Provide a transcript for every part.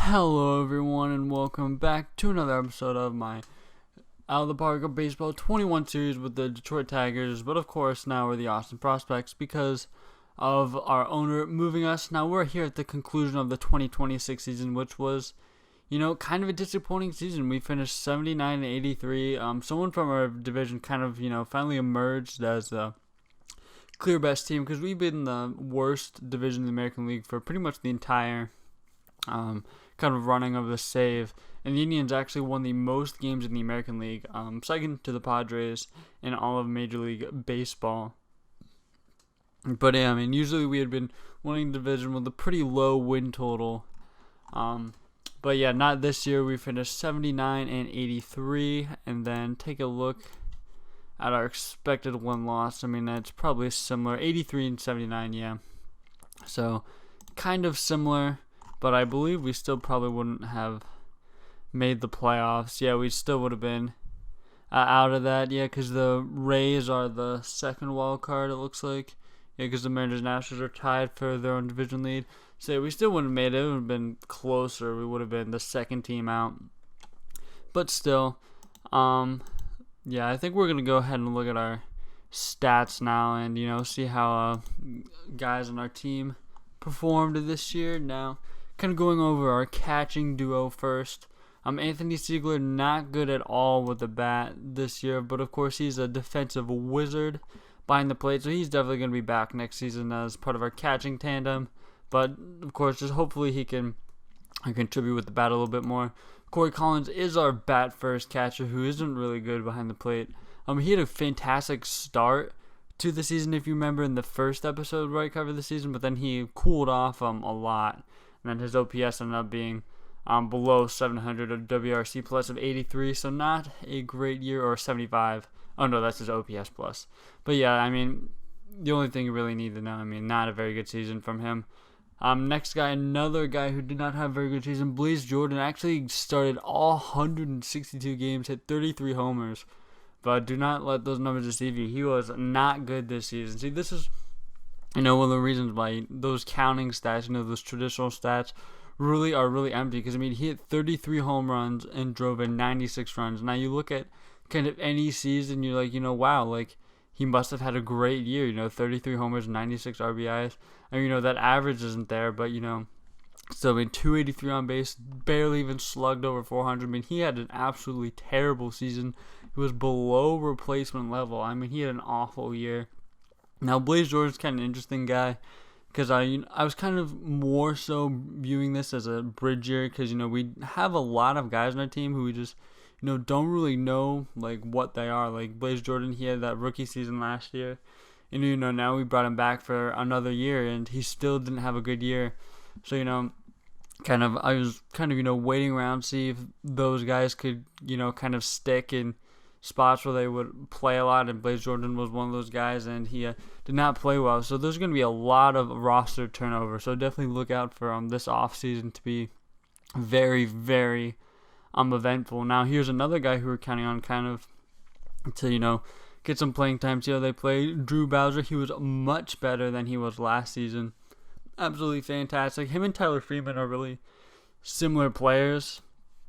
Hello everyone and welcome back to another episode of my Out of the Park of Baseball 21 series with the Detroit Tigers, but of course now we're the Austin Prospects because of our owner moving us. Now we're here at the conclusion of the 2026 season, which was, kind of a disappointing season. We finished 79 and 83. Someone from our division kind of, finally emerged as the clear best team because we've been the worst division in the American League for pretty much the entire kind of running of the save, and the Indians actually won the most games in the American League, second to the Padres in all of Major League Baseball. But yeah, usually we had been winning the division with a pretty low win total, but yeah, not this year. We finished 79 and 83, and then take a look at our expected win-loss. That's probably similar, 83 and 79, yeah, so kind of similar. But I believe we still probably wouldn't have made the playoffs. Yeah, we still would have been out of that. Yeah, because the Rays are the second wild card, it looks like. Yeah, because the Mariners and Astros are tied for their own division lead. So yeah, we still wouldn't have made it. It would have been closer. We would have been the second team out. But still, yeah, I think we're going to go ahead and look at our stats now and, see how guys on our team performed this year. Now, kind of going over our catching duo first. Anthony Siegler, not good at all with the bat this year, but of course he's a defensive wizard behind the plate, so he's definitely going to be back next season as part of our catching tandem. But of course, just hopefully he can contribute with the bat a little bit more. Corey Collins is our bat first catcher who isn't really good behind the plate. He had a fantastic start to the season, if you remember, in the first episode where I covered the season, but then he cooled off a lot. And then his OPS ended up being below 700, a WRC plus of 83, so not a great year, or 75. Oh no, that's his OPS plus. But yeah, the only thing you really need to know, not a very good season from him. Next guy, another guy who did not have a very good season, Blaze Jordan, actually started all 162 games, hit 33 homers. But do not let those numbers deceive you. He was not good this season. See, this is one of the reasons why those counting stats, those traditional stats really are really empty. Because, he hit 33 home runs and drove in 96 runs. Now, you look at kind of any season, you're like, wow, he must have had a great year. 33 homers, 96 RBIs. That average isn't there, but, still, 283 on base, barely even slugged over 400. He had an absolutely terrible season. He was below replacement level. He had an awful year. Now, Blaze Jordan's kind of an interesting guy because I was kind of more so viewing this as a bridge year because, we have a lot of guys on our team who we just, don't really know, what they are. Like Blaze Jordan, he had that rookie season last year. And, now we brought him back for another year and he still didn't have a good year. So, I was waiting around to see if those guys could, kind of stick in spots where they would play a lot, and Blaze Jordan was one of those guys, and he did not play well. So there's going to be a lot of roster turnover. So definitely look out for this offseason to be very, very eventful. Now here's another guy who we're counting on kind of to get some playing time. See how they play. Drew Bowser, he was much better than he was last season. Absolutely fantastic. Him and Tyler Freeman are really similar players.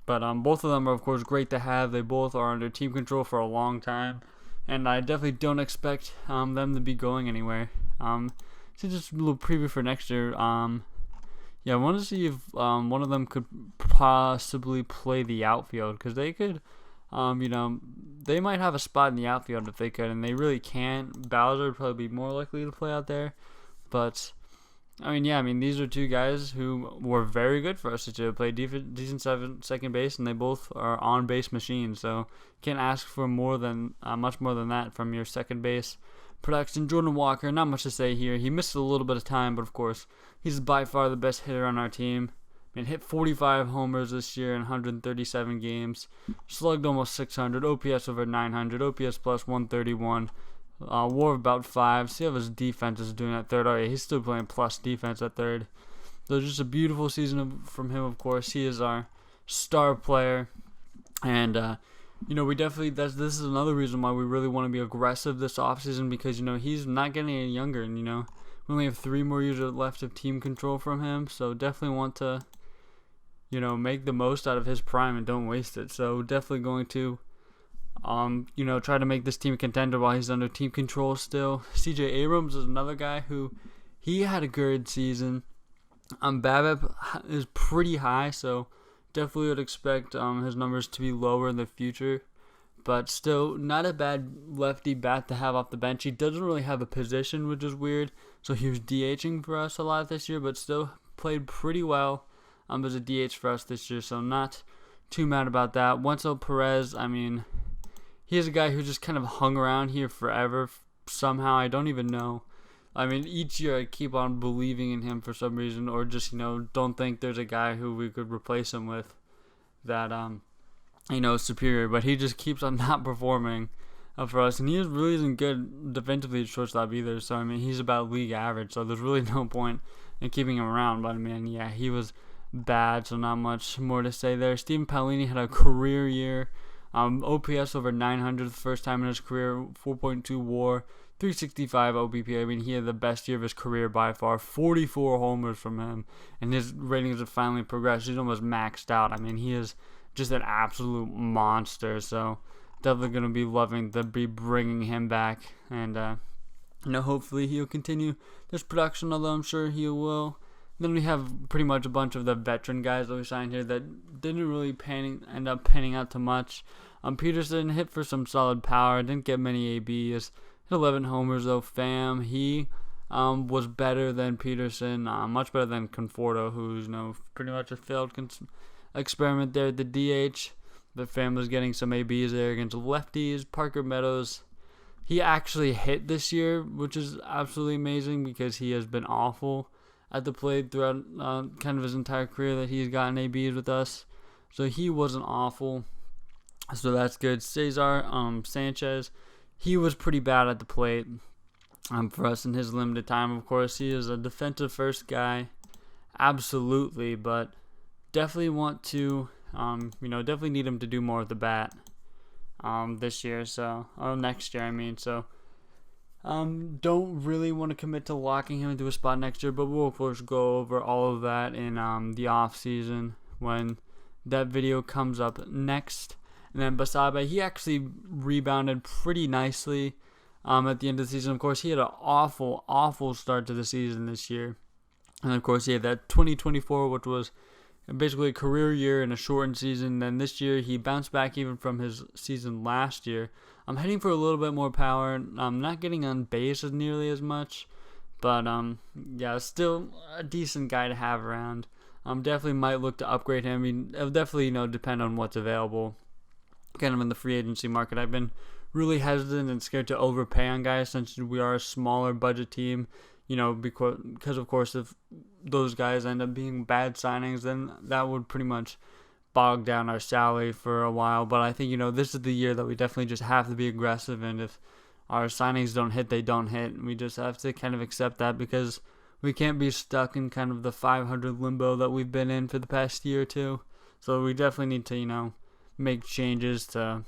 But both of them are, of course, great to have. They both are under team control for a long time. And I definitely don't expect them to be going anywhere. So just a little preview for next year. I want to see if one of them could possibly play the outfield. Because they could, they might have a spot in the outfield if they could. And they really can't. Bowser would probably be more likely to play out there. But these are two guys who were very good for us to play decent second base, and they both are on-base machines, so can't ask for much more than that from your second base production. Jordan Walker, not much to say here. He missed a little bit of time, but of course, he's by far the best hitter on our team. Hit 45 homers this year in 137 games, slugged almost 600, OPS over 900, OPS plus 131. WAR of about 5. See how his defense is doing at third. Oh yeah, he's still playing plus defense at third. So just a beautiful season from him, of course. He is our star player. And, we definitely, this is another reason why we really want to be aggressive this offseason because, he's not getting any younger. And, we only have 3 more years left of team control from him. So definitely want to make the most out of his prime and don't waste it. So definitely going to, try to make this team a contender while he's under team control still. CJ Abrams is another guy who, he had a good season. BABIP is pretty high, so definitely would expect his numbers to be lower in the future. But still, not a bad lefty bat to have off the bench. He doesn't really have a position, which is weird. So he was DHing for us a lot this year, but still played pretty well as a DH for us this year. So not too mad about that. Wenzel Perez, he is a guy who just kind of hung around here forever somehow. I don't even know. Each year I keep on believing in him for some reason, or just, don't think there's a guy who we could replace him with that, superior. But he just keeps on not performing for us. And he really isn't good defensively at shortstop either. So, he's about league average. So there's really no point in keeping him around. But, he was bad. So not much more to say there. Steven Paolini had a career year. OPS over 900 the first time in his career. 4.2 WAR. 365 OBP. He had the best year of his career by far. 44 homers from him. And his ratings have finally progressed. He's almost maxed out. He is just an absolute monster. So definitely going to be loving to be bringing him back. And, hopefully he'll continue this production, although I'm sure he will. Then we have pretty much a bunch of the veteran guys that we signed here that didn't really end up panning out too much. Peterson hit for some solid power. Didn't get many ABs. 11 homers though. He was better than Peterson, much better than Conforto, who's pretty much a failed experiment there at the DH. But Pham was getting some ABs there against lefties. Parker Meadows, he actually hit this year, which is absolutely amazing because he has been awful at the plate throughout kind of his entire career that he's gotten ABs with us. So he wasn't awful. So that's good. Cesar Sanchez, he was pretty bad at the plate for us in his limited time. Of course, he is a defensive first guy, absolutely, but definitely want to, definitely need him to do more with the bat this year, next year, So, don't really want to commit to locking him into a spot next year, but we'll of course go over all of that in the off season when that video comes up next. And then Basabe, he actually rebounded pretty nicely at the end of the season. Of course, he had an awful, awful start to the season this year. And of course, he had that 2024, which was basically a career year in a shortened season. Then this year, he bounced back even from his season last year. I'm heading for a little bit more power. I'm not getting on base as nearly as much. But, still a decent guy to have around. Definitely might look to upgrade him. It'll definitely, depend on what's available. Kind of in the free agency market. I've been really hesitant and scared to overpay on guys since we are a smaller budget team, because of course if those guys end up being bad signings, then that would pretty much bog down our salary for a while. But I think, this is the year that we definitely just have to be aggressive, and if our signings don't hit, they don't hit. We just have to kind of accept that because we can't be stuck in kind of the 500 limbo that we've been in for the past year or two. So we definitely need to, make changes to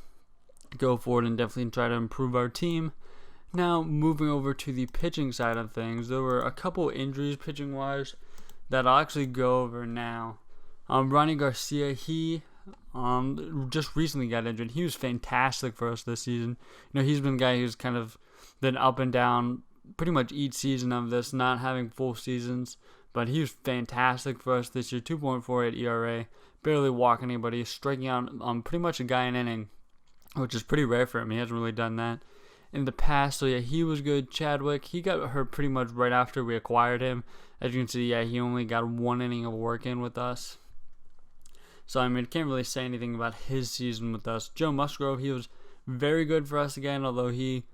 go forward and definitely try to improve our team. Now, moving over to the pitching side of things, there were a couple injuries pitching-wise that I'll actually go over now. Ronnie Garcia, he just recently got injured. He was fantastic for us this season. He's been a guy who's kind of been up and down pretty much each season of this, not having full seasons. But he was fantastic for us this year, 2.48 ERA. Barely walking anybody, striking out pretty much a guy an inning, which is pretty rare for him. He hasn't really done that in the past. So, he was good. Chadwick, he got hurt pretty much right after we acquired him. As you can see, he only got 1 inning of work in with us. So, can't really say anything about his season with us. Joe Musgrove, he was very good for us again, although he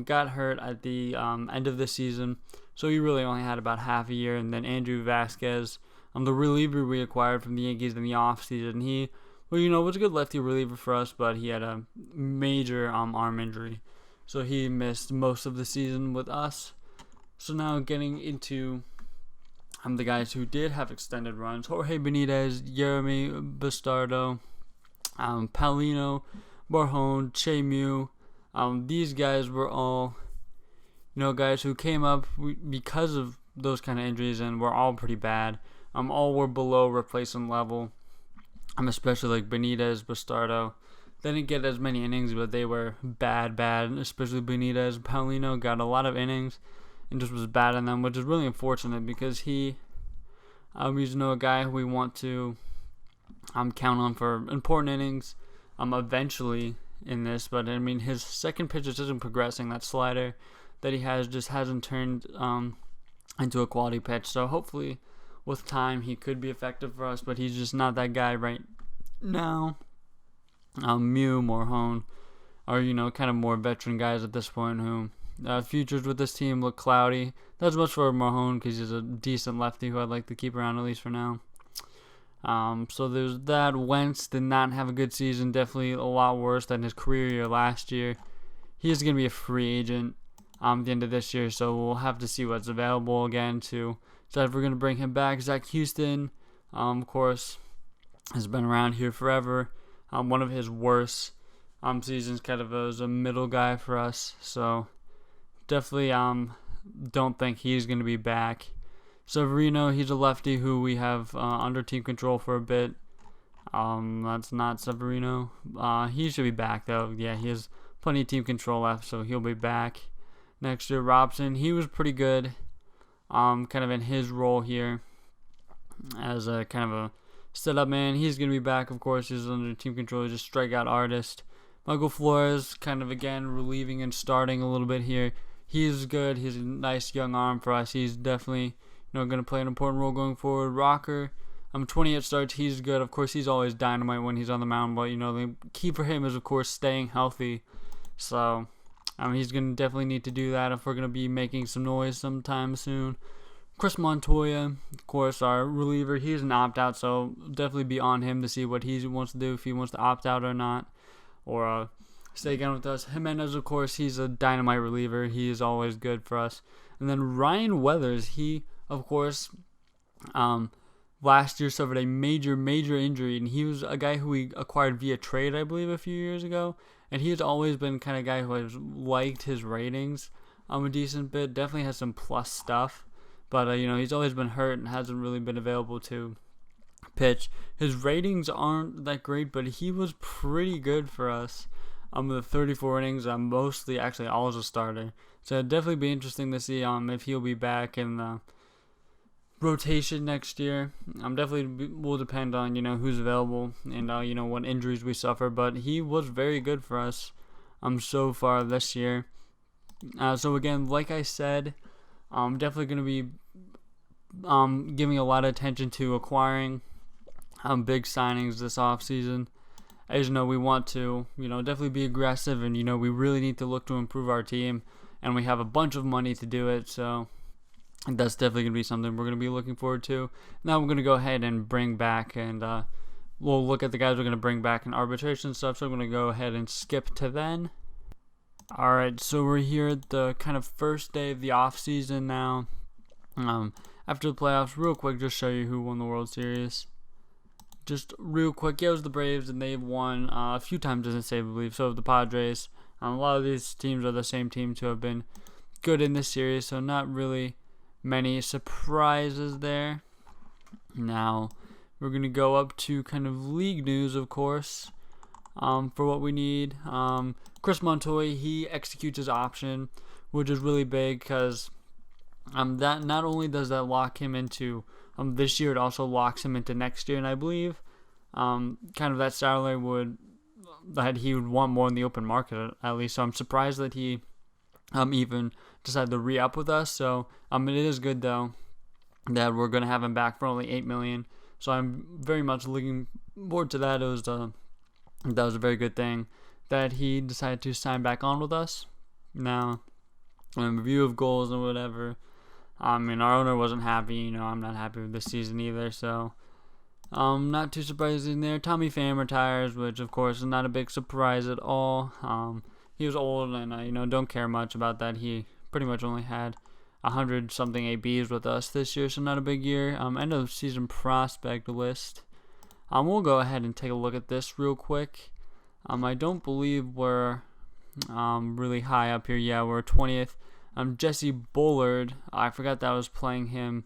got hurt at the end of the season. So, he really only had about half a year. And then Andrew Vasquez, the reliever we acquired from the Yankees in the offseason, he, was a good lefty reliever for us, but he had a major arm injury. So he missed most of the season with us. So now getting into the guys who did have extended runs: Jorge Benitez, Jeremy Bastardo, Paulino, Barjon, Che Mew. These guys were all, guys who came up because of those kind of injuries and were all pretty bad. All were below replacement level. especially like Benitez, Bastardo. They didn't get as many innings, but they were bad, especially Benitez. Paulino got a lot of innings and just was bad in them, which is really unfortunate because he's a guy who we want to count on for important innings eventually in this. But I mean, his second pitch just isn't progressing. That slider that he has just hasn't turned into a quality pitch. So hopefully with time he could be effective for us, but he's just not that guy right now. Mew, Morhone are, kind of more veteran guys at this point who futures with this team look cloudy. Not as much for Morhone because he's a decent lefty who I'd like to keep around at least for now. So there's that. Wentz did not have a good season, definitely a lot worse than his career year last year. He is going to be a free agent at the end of this year, so we'll have to see what's available again to decide if we're going to bring him back. Zach Houston, of course, has been around here forever. One of his worst seasons, kind of as a middle guy for us. So definitely don't think he's going to be back. Severino, he's a lefty who we have under team control for a bit. That's not Severino. He should be back though. Yeah, he has plenty of team control left, so he'll be back next year. Robson, he was pretty good. Kind of in his role here as a kind of a set-up man. He's going to be back, of course. He's under team control. He's a strikeout artist. Michael Flores, kind of, again, relieving and starting a little bit here. He's good. He's a nice young arm for us. He's definitely, going to play an important role going forward. Rocker, 28 starts. He's good. Of course, he's always dynamite when he's on the mound, but, the key for him is, of course, staying healthy. So, he's going to definitely need to do that if we're going to be making some noise sometime soon. Chris Montoya, of course, our reliever, he's an opt-out, so definitely be on him to see what he wants to do, if he wants to opt out or not, or stay again with us. Jimenez, of course, he's a dynamite reliever. He is always good for us. And then Ryan Weathers, he, of course, last year suffered a major injury, and he was a guy who we acquired via trade, I believe, a few years ago, and he has always been kind of guy who has liked his ratings a decent bit, definitely has some plus stuff. But, he's always been hurt and hasn't really been available to pitch. His ratings aren't that great, but he was pretty good for us. The 34 innings, mostly, actually, all as a starter. So it'd definitely be interesting to see if he'll be back in the rotation next year. Definitely will depend on, who's available and, what injuries we suffer. But he was very good for us so far this year. So, again, like I said, definitely going to be giving a lot of attention to acquiring big signings this offseason. As you know, we want to, definitely be aggressive, and, we really need to look to improve our team, and we have a bunch of money to do it, so that's definitely going to be something we're going to be looking forward to. Now we're going to go ahead and bring back, and we'll look at the guys we're going to bring back in arbitration and stuff, so I'm going to go ahead and skip to then. Alright, so we're here at the kind of first day of the off season now. After the playoffs, real quick, just show you who won the World Series. Just real quick, it was the Braves, and they've won a few times as a save, I believe. So have the Padres. A lot of these teams are the same teams who have been good in this series, so not really many surprises there. Now, we're going to go up to kind of league news, of course, for what we need. Chris Montoya, he executes his option, which is really big because that not only does that lock him into this year, it also locks him into next year, and I believe kind of that salary that he would want more in the open market at least. So I'm surprised that he even decided to re-up with us. So it is good though that we're going to have him back for only $8 million. So I'm very much looking forward to that. That was a very good thing that he decided to sign back on with us. Now, in review of goals and whatever, our owner wasn't happy. I'm not happy with this season either. So, not too surprising there. Tommy Pham retires, which of course is not a big surprise at all. He was old, and I don't care much about that. He pretty much only had 100-something ABs with us this year, so not a big year. End of season prospect list. We'll go ahead and take a look at this real quick. I don't believe we're really high up here. Yeah, we're 20th. Jesse Bullard, I forgot that I was playing him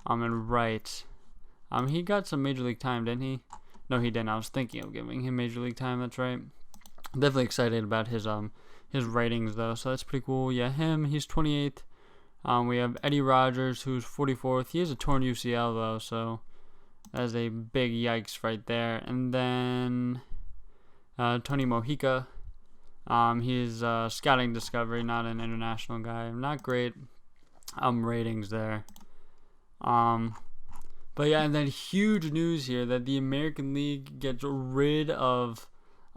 in right. He got some Major League time, didn't he? No, he didn't. I was thinking of giving him Major League time. That's right. Definitely excited about his ratings though, so that's pretty cool. Yeah, him. He's 28th. We have Eddie Rogers, who's 44th. He has a torn UCL though, so that's a big yikes right there. And then Tony Mojica. He's scouting discovery, not an international guy. Not great ratings there. But yeah, and then huge news here that the American League gets rid of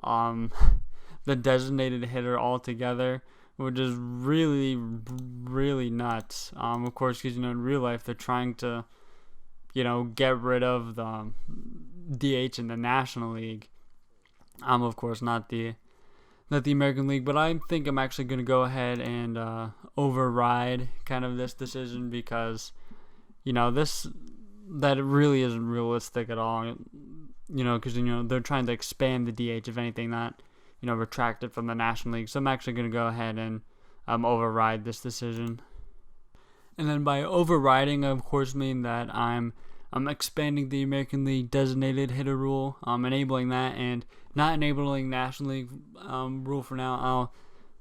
the designated hitter altogether, which is really, really nuts. Of course, because in real life they're trying to, get rid of the DH in the National League. Of course, not the American League, but I think I'm actually going to go ahead and override kind of this decision because, that really isn't realistic at all. Because they're trying to expand the DH, if anything, not retract it from the National League. So I'm actually going to go ahead and override this decision. And then by overriding, I of course mean that I'm expanding the American League designated hitter rule, enabling that, and not enabling National League rule for now. I'll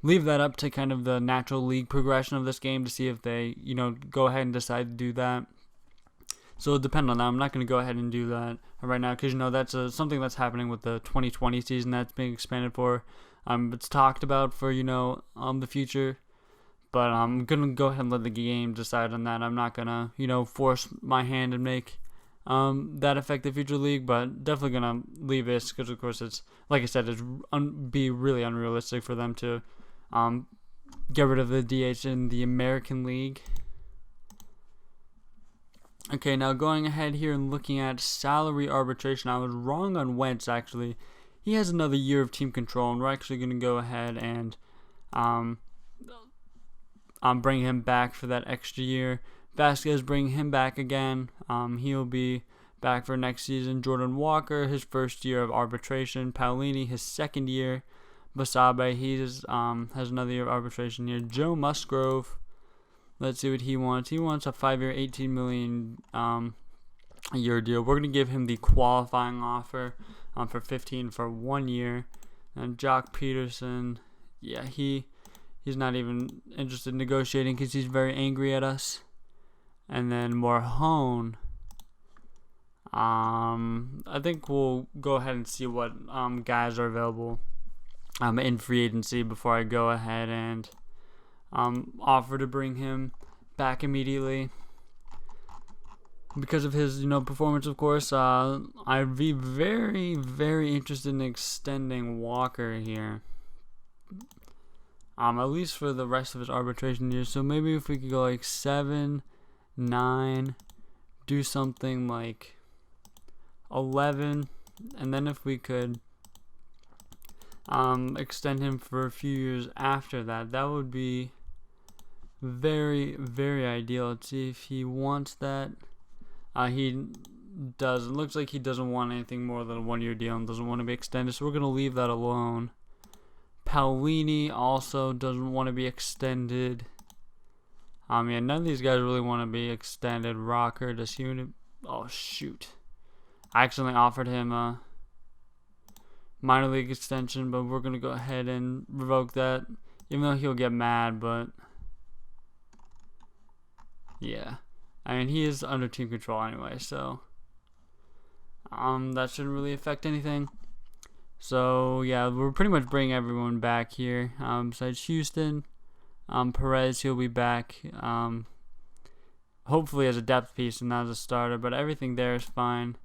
leave that up to kind of the natural league progression of this game to see if they, go ahead and decide to do that. So it'll depend on that. I'm not going to go ahead and do that right now because, that's something that's happening with the 2020 season that's being expanded for. It's talked about for, the future. But I'm going to go ahead and let the game decide on that. I'm not going to, force my hand and make that affect the future league. But definitely going to leave this because, of course, it's, like I said, be really unrealistic for them to get rid of the DH in the American League. Okay, now going ahead here and looking at salary arbitration. I was wrong on Wentz, actually. He has another year of team control, and we're actually going to go ahead and bring him back for that extra year. Vasquez, bring him back again. He'll be back for next season. Jordan Walker, his first year of arbitration. Paulini, his second year. Basabe, he has another year of arbitration here. Joe Musgrove. Let's see what he wants. He wants a 5-year, $18 million a year deal. We're going to give him the qualifying offer for 15 for 1 year. And Jock Peterson, yeah, he's not even interested in negotiating because he's very angry at us. And then Morhone, I think we'll go ahead and see what guys are available in free agency before I go ahead and offer to bring him back immediately because of his performance. Of course, I'd be very, very interested in extending Walker here, at least for the rest of his arbitration years. So maybe if we could go like 7, 9, do something like 11, and then if we could extend him for a few years after that, that would be very, very ideal. Let's see if he wants that. He does. It looks like he doesn't want anything more than a 1-year deal and doesn't want to be extended, so we're going to leave that alone. Paulini also doesn't want to be extended. Yeah, none of these guys really want to be extended. Rocker, does he want to... Oh, shoot. I accidentally offered him a minor league extension, but we're going to go ahead and revoke that, even though he'll get mad, but yeah. I mean, he is under team control anyway, so that shouldn't really affect anything. So yeah, we're pretty much bringing everyone back here, besides Houston. Perez, he'll be back, hopefully as a depth piece and not as a starter, but everything there is fine.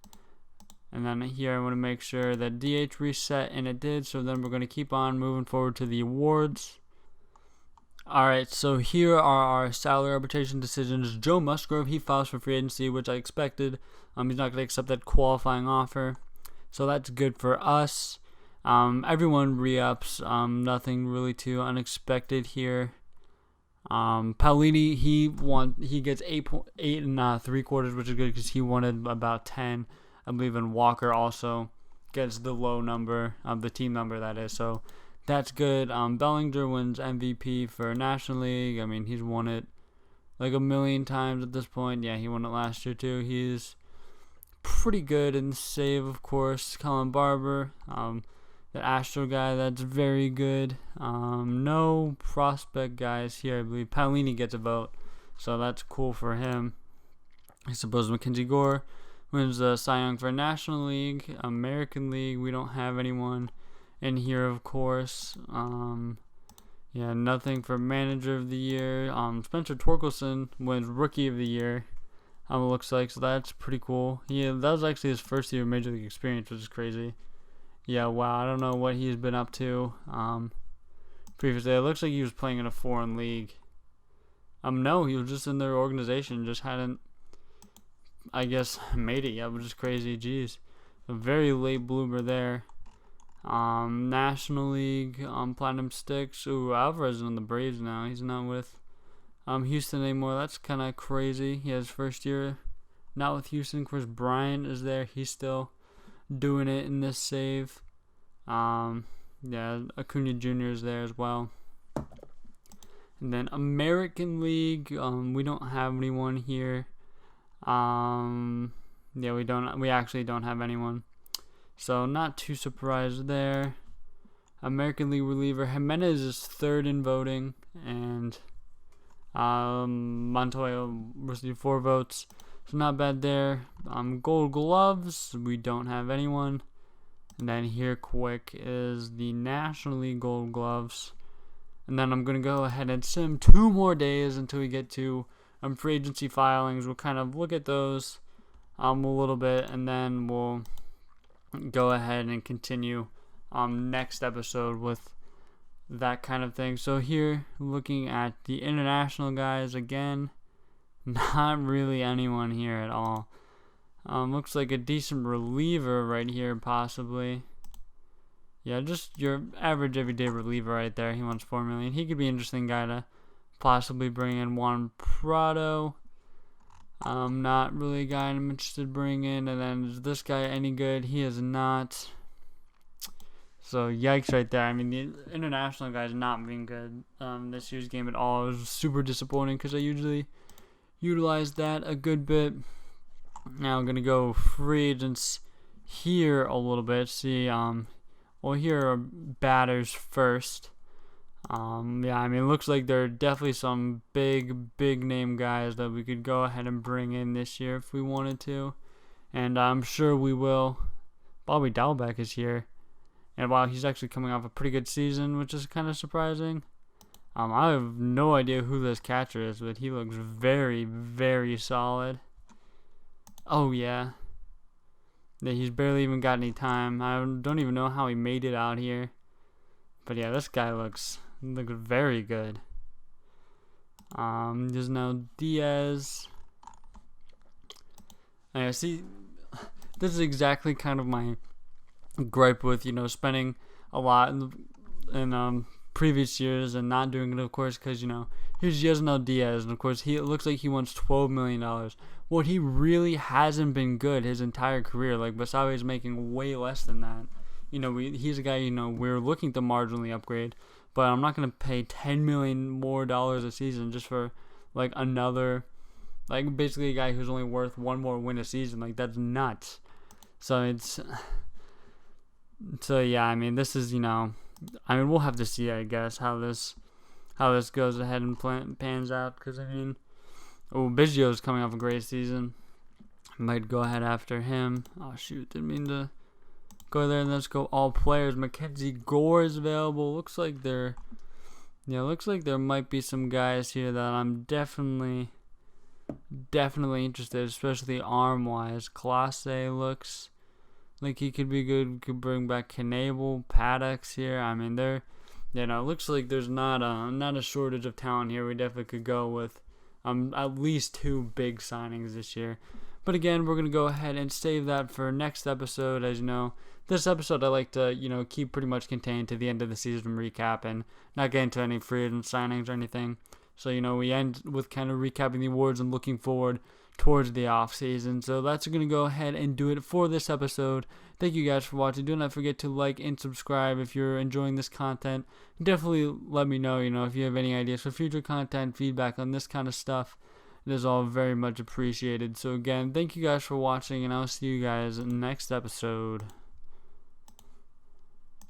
And then here I want to make sure that DH reset, and it did, so then we're going to keep on moving forward to the awards. Alright, so here are our salary arbitration decisions. Joe Musgrove, he files for free agency, which I expected. He's not going to accept that qualifying offer, so that's good for us. Everyone re-ups, nothing really too unexpected here. Paulini, he gets 8 3/4, which is good because he wanted about 10. I believe in Walker also gets the low number, the team number that is, so that's good. Bellinger wins MVP for National League. I mean, he's won it like a million times at this point. Yeah, he won it last year too. He's pretty good in save, of course. Colin Barber, the Astro guy, that's very good. No prospect guys here, I believe. Paolini gets a vote, so that's cool for him. I suppose Mackenzie Gore wins the Cy Young for National League. American League, we don't have anyone in here, of course. Yeah, nothing for Manager of the Year. Spencer Torkelson wins Rookie of the Year. It looks like, so that's pretty cool. That was actually his first year of Major League experience, which is crazy. Yeah, wow, I don't know what he's been up to. Previously, it looks like he was playing in a foreign league. No, he was just in their organization, just hadn't, I guess, made it yet, which is crazy. Jeez, a very late bloomer there. National League, Platinum Sticks. Ooh, Alvarez is on the Braves now. He's not with Houston anymore. That's kind of crazy. He has first year not with Houston. Of course, Bryant is there. He's still doing it in this save. Yeah, Acuna Jr. is there as well. And then American League, we don't have anyone here. Yeah, we actually don't have anyone. So not too surprised there. American League reliever Jimenez is third in voting, and Montoya received 4 votes. So not bad there. Gold Gloves, we don't have anyone. And then here quick is the National League Gold Gloves. And then I'm going to go ahead and sim 2 more days until we get to free agency filings. We'll kind of look at those a little bit, and then we'll go ahead and continue next episode with that kind of thing. So here, looking at the international guys again, not really anyone here at all. Looks like a decent reliever right here, possibly. Yeah, just your average everyday reliever right there. He wants $4 million. He could be an interesting guy to possibly bring in. Juan Prado, not really a guy I'm interested in bringing in. And then is this guy any good? He is not. So yikes right there. I mean, the international guys not being good this year's game at all. It was super disappointing because I usually utilize that a good bit. Now I'm gonna go free agents here a little bit. See, well, here are batters first. Yeah, I mean, it looks like there are definitely some big name guys that we could go ahead and bring in this year if we wanted to, and I'm sure we will. Bobby Dalbec is here, and wow, he's actually coming off a pretty good season, which is kind of surprising. I have no idea who this catcher is, but he looks very solid. Oh yeah. Yeah, he's barely even got any time. I don't even know how he made it out here. But yeah, this guy looks very good. There's now Diaz. Yeah, see, this is exactly kind of my gripe with, spending a lot in previous years and not doing it, of course, because, here's Yasmel Diaz, and of course, it looks like he wants $12 million. Well, he really hasn't been good his entire career. Like, Basabe is making way less than that. He's a guy, we're looking to marginally upgrade, but I'm not going to pay $10 million more a season just for, another, basically a guy who's only worth one more win a season. That's nuts. So yeah, I mean, this is, we'll have to see, I guess, how this goes ahead and pans out, because, Biggio's coming off a great season. Might go ahead after him. Oh, shoot, didn't mean to go there. Let's go all players. Mackenzie Gore is available. Looks like there might be some guys here that I'm definitely interested, especially arm-wise. Clase looks like he could be good. Could bring back Knebel, Paddocks here. I mean, it looks like there's not a shortage of talent here. We definitely could go with at least 2 big signings this year. But again, we're going to go ahead and save that for next episode. As you know, this episode I like to, keep pretty much contained to the end of the season recap and not get into any free agent signings or anything. So, we end with kind of recapping the awards and looking forward towards the off season. So that's going to go ahead and do it for this episode. Thank you guys for watching. Do not forget to like and subscribe if you're enjoying this content. Definitely let me know, if you have any ideas for future content, feedback on this kind of stuff. It is all very much appreciated. So again, thank you guys for watching, and I'll see you guys next episode.